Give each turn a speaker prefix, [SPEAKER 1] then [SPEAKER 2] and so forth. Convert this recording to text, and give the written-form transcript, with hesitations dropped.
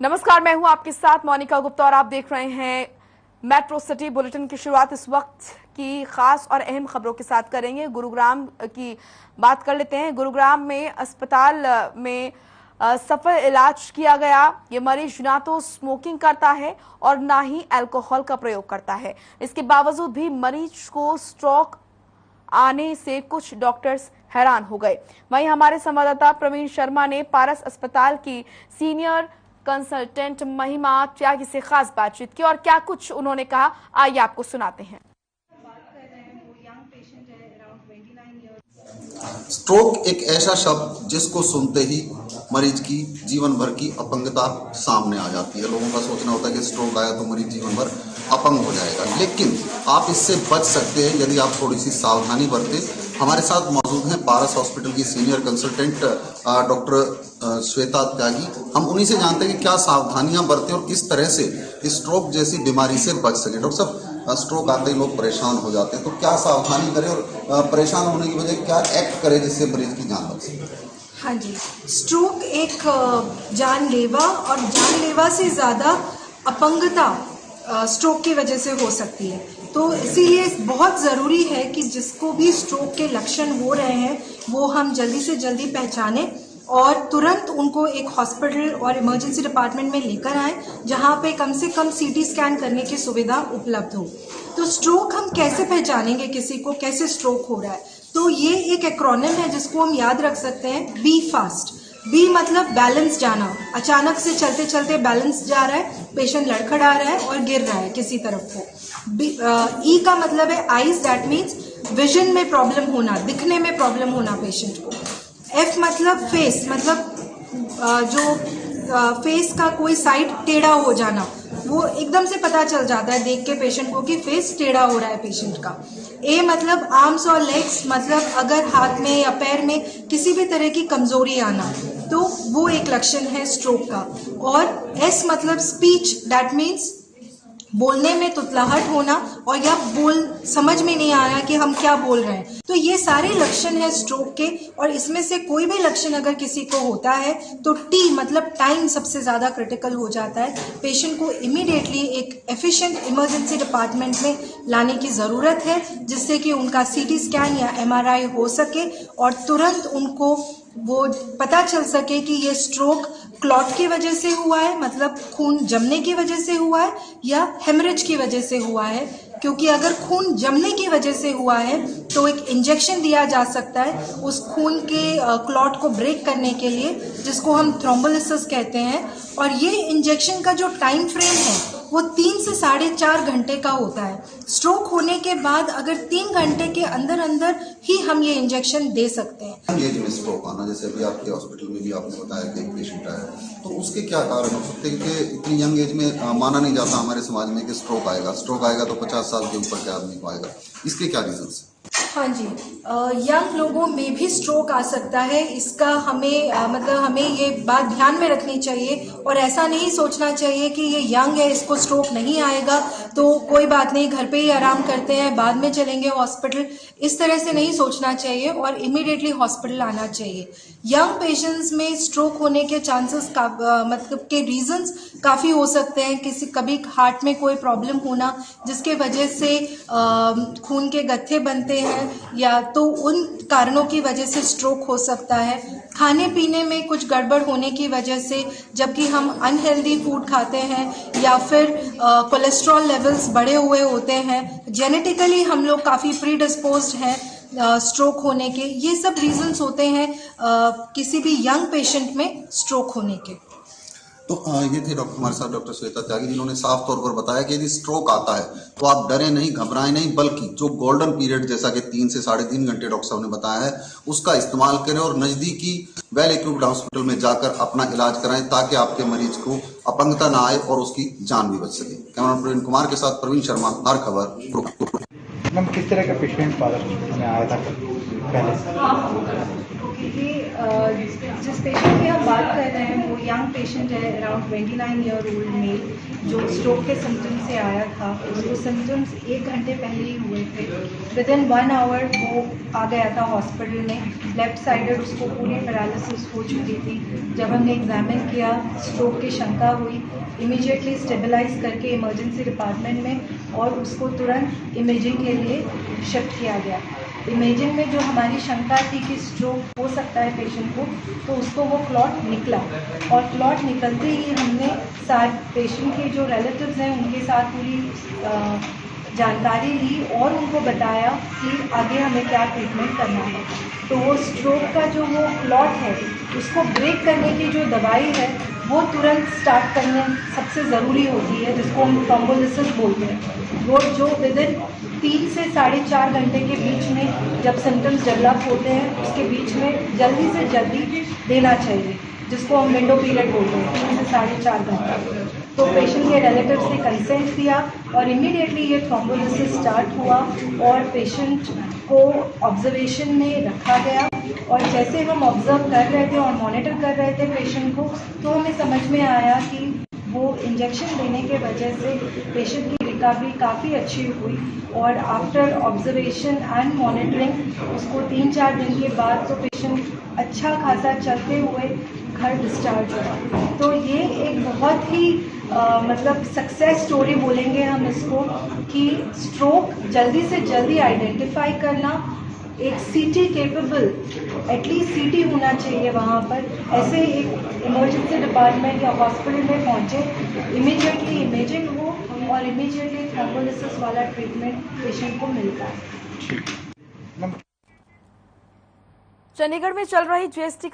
[SPEAKER 1] नमस्कार, मैं हूं आपके साथ मोनिका गुप्ता और आप देख रहे हैं मेट्रो सिटी बुलेटिन की शुरुआत इस वक्त की खास और अहम खबरों के साथ करेंगे। गुरुग्राम की बात कर लेते हैं। गुरुग्राम में अस्पताल में सफल इलाज किया गया ये मरीज ना तो स्मोकिंग करता है और ना ही अल्कोहल का प्रयोग करता है। इसके बावजूद भी मरीज को स्ट्रोक आने से कुछ डॉक्टर्स हैरान हो गए। वहीं हमारे संवाददाता प्रवीण शर्मा ने पारस अस्पताल की सीनियर कंसल्टेंट महिमा त्यागी से खास बातचीत की और क्या कुछ उन्होंने कहा, आइए आपको सुनाते हैं।
[SPEAKER 2] स्ट्रोक एक ऐसा शब्द जिसको सुनते ही मरीज की जीवन भर की अपंगता सामने आ जाती है। लोगों का सोचना होता है कि स्ट्रोक आया तो मरीज जीवन भर अपंग हो जाएगा, लेकिन आप इससे बच सकते हैं यदि आप थोड़ी सी सावधानी बरतें। हमारे साथ मौजूद हैं पारस हॉस्पिटल की सीनियर कंसल्टेंट डॉक्टर श्वेता त्यागी। हम उन्हीं से जानते हैं कि क्या सावधानियां बरतें और किस तरह से स्ट्रोक जैसी बीमारी से बच सके। डॉक्टर साहब, स्ट्रोक आते ही लोग परेशान हो जाते हैं, तो क्या सावधानी करें और परेशान होने की वजह क्या एक्ट करें जिससे मरीज की जान बच सके?
[SPEAKER 3] हाँ जी, स्ट्रोक एक जानलेवा और जानलेवा से ज़्यादा अपंगता स्ट्रोक की वजह से हो सकती है। तो इसीलिए बहुत ज़रूरी है कि जिसको भी स्ट्रोक के लक्षण हो रहे हैं वो हम जल्दी से जल्दी पहचानें और तुरंत उनको एक हॉस्पिटल और इमरजेंसी डिपार्टमेंट में लेकर आएं, जहां पे कम से कम सीटी स्कैन करने की सुविधा उपलब्ध हो। तो स्ट्रोक हम कैसे पहचानेंगे, किसी को कैसे स्ट्रोक हो रहा है? तो ये एक एक्रोनिम है जिसको हम याद रख सकते हैं, बी फास्ट। बी मतलब बैलेंस जाना, अचानक से चलते चलते बैलेंस जा रहा है, पेशेंट लड़खड़ा रहा है और गिर रहा है किसी तरफ को। ई का मतलब है आईज, दैट मीन्स विजन में प्रॉब्लम होना, दिखने में प्रॉब्लम होना पेशेंट को। एफ मतलब फेस, मतलब जो फेस का कोई साइड टेढ़ा हो जाना, वो एकदम से पता चल जाता है देख के पेशेंट को कि फेस टेढ़ा हो रहा है पेशेंट का। ए मतलब आर्म्स और लेग्स, मतलब अगर हाथ में या पैर में किसी भी तरह की कमजोरी आना, तो वो एक लक्षण है स्ट्रोक का। और एस मतलब स्पीच, दैट मीन्स बोलने में तुतलाहट होना और या समझ में नहीं आ रहा कि हम क्या बोल रहे हैं। तो ये सारे लक्षण है स्ट्रोक के, और इसमें से कोई भी लक्षण अगर किसी को होता है तो टी मतलब टाइम सबसे ज्यादा क्रिटिकल हो जाता है। पेशेंट को इमीडिएटली एक एफिशिएंट इमरजेंसी डिपार्टमेंट में लाने की जरूरत है, जिससे कि उनका सीटी स्कैन या एमआरआई हो सके और तुरंत उनको वो पता चल सके कि ये स्ट्रोक क्लॉट की वजह से हुआ है, मतलब खून जमने की वजह से हुआ है, या हेमरेज की वजह से हुआ है। क्योंकि अगर खून जमने की वजह से हुआ है तो एक इंजेक्शन दिया जा सकता है उस खून के क्लॉट को ब्रेक करने के लिए, जिसको हम थ्रोम्बोलिसिस कहते हैं। और ये इंजेक्शन का जो टाइम फ्रेम है वो 3 से 4.5 घंटे का होता है। स्ट्रोक होने के बाद अगर 3 घंटे के अंदर अंदर ही हम ये इंजेक्शन दे सकते हैं।
[SPEAKER 2] एज में स्ट्रोक आना, जैसे अभी आपके हॉस्पिटल में भी आपने बताया कि एक पेशेंट आया, तो उसके क्या कारण हो सकते हैं? कि इतनी यंग एज में माना नहीं जाता हमारे समाज में कि स्ट्रोक आएगा तो 50 साल के ऊपर के आदमी को आएगा। इसके क्या रीजन है?
[SPEAKER 3] हाँ जी, यंग लोगों में भी स्ट्रोक आ सकता है। इसका हमें ये बात ध्यान में रखनी चाहिए और ऐसा नहीं सोचना चाहिए कि ये यंग है, इसको स्ट्रोक नहीं आएगा तो कोई बात नहीं, घर पे ही आराम करते हैं, बाद में चलेंगे हॉस्पिटल। इस तरह से नहीं सोचना चाहिए और इमीडिएटली हॉस्पिटल आना चाहिए। यंग पेशेंट्स में स्ट्रोक होने के चांसेस मतलब के रीजंस काफी हो सकते हैं। कभी हार्ट में कोई प्रॉब्लम होना जिसके वजह से खून के गत्थे बनते हैं, या तो उन कारणों की वजह से स्ट्रोक हो सकता है। खाने पीने में कुछ गड़बड़ होने की वजह से, जबकि हम अनहेल्दी फूड खाते हैं, या फिर कोलेस्ट्रॉल लेवल्स बढ़े हुए होते हैं, जेनेटिकली हम लोग काफ़ी प्रीडिस्पोज्ड हैं स्ट्रोक होने के। ये सब रीजंस होते हैं किसी भी यंग पेशेंट में स्ट्रोक होने के।
[SPEAKER 2] तो ये थे हमारे साथ डॉक्टर श्वेता त्यागी, जिन्होंने साफ तौर पर बताया कि यदि स्ट्रोक आता है तो आप डरे नहीं, घबराएं नहीं, बल्कि जो गोल्डन पीरियड जैसा कि 3 से 3.5 घंटे डॉक्टर साहब ने बताया है उसका इस्तेमाल करें और नजदीकी वेल इक्विप्ड हॉस्पिटल में जाकर अपना इलाज कराएं, ताकि आपके मरीज को अपंगता ना आए और उसकी जान भी बच सके। कैमरामैन प्रवीण कुमार के साथ प्रवीण शर्मा, हर खबर।
[SPEAKER 4] मैम, किस तरह का पेशेंट पारस हॉस्पिटल में आया था पहले?
[SPEAKER 3] ये जिस पेशेंट की हम बात कर रहे हैं वो यंग पेशेंट है, अराउंड 29 ईयर ओल्ड मेल, जो स्ट्रोक के सिम्टम्स से आया था। उसको सिम्टम्स 1 घंटे पहले ही हुए थे। विदिन 1 आवर वो आ गया था हॉस्पिटल में। लेफ्ट साइडेड उसको पूरी पैरालिसिस हो चुकी थी। जब हमने एग्जामिन किया, स्ट्रोक की शंका हुई, इमीडिएटली स्टेबलाइज करके इमरजेंसी डिपार्टमेंट में और उसको तुरंत इमेजिंग के लिए शिफ्ट किया गया। इमेजिंग में जो हमारी शंका थी कि स्ट्रोक हो सकता है पेशेंट को, तो उसको वो क्लॉट निकला और क्लॉट निकलते ही हमने पेशेंट के जो रिलेटिव्स हैं उनके साथ पूरी जानकारी ली और उनको बताया कि आगे हमें क्या ट्रीटमेंट करना है। तो वो स्ट्रोक का जो वो क्लॉट है उसको ब्रेक करने की जो दवाई है वो तुरंत स्टार्ट करने सबसे ज़रूरी होती है, जिसको हम थ्रोम्बोलिसिस बोलते हैं। वो जो विदिन 3 से 4.5 घंटे के बीच में जब सिम्टम्स डेवलप होते हैं उसके बीच में जल्दी से जल्दी देना चाहिए, जिसको हम विंडो पीरियड बोलते हैं, 3 से 4.5 घंटा। तो पेशेंट के रिलेटिव्स ने कंसेंट दिया और इमीडिएटली ये थ्रोम्बोलिसिस स्टार्ट हुआ और पेशेंट को ऑब्जर्वेशन में रखा गया। और जैसे हम ऑब्जर्व कर रहे थे और मॉनिटर कर रहे थे पेशेंट को, तो हमें समझ में आया कि वो इंजेक्शन देने के वजह से पेशेंट की रिकवरी काफ़ी अच्छी हुई। और आफ्टर ऑब्जर्वेशन एंड मॉनिटरिंग उसको 3-4 दिन के बाद तो पेशेंट अच्छा खासा चलते हुए घर डिस्चार्ज हुआ। तो ये एक बहुत ही मतलब सक्सेस स्टोरी बोलेंगे हम इसको, कि स्ट्रोक जल्दी से जल्दी आइडेंटिफाई करना, एक सीटी केपेबल, एटलीस्ट सीटी होना चाहिए वहाँ पर। ऐसे एक इमरजेंसी डिपार्टमेंट या हॉस्पिटल में पहुँचे, इमीडिएटली इमेजिंग हो और इमीडिएटली थ्रोम्बोलिसिस वाला ट्रीटमेंट पेशेंट को मिलता है।
[SPEAKER 1] चंडीगढ़ में चल रही जीएसटी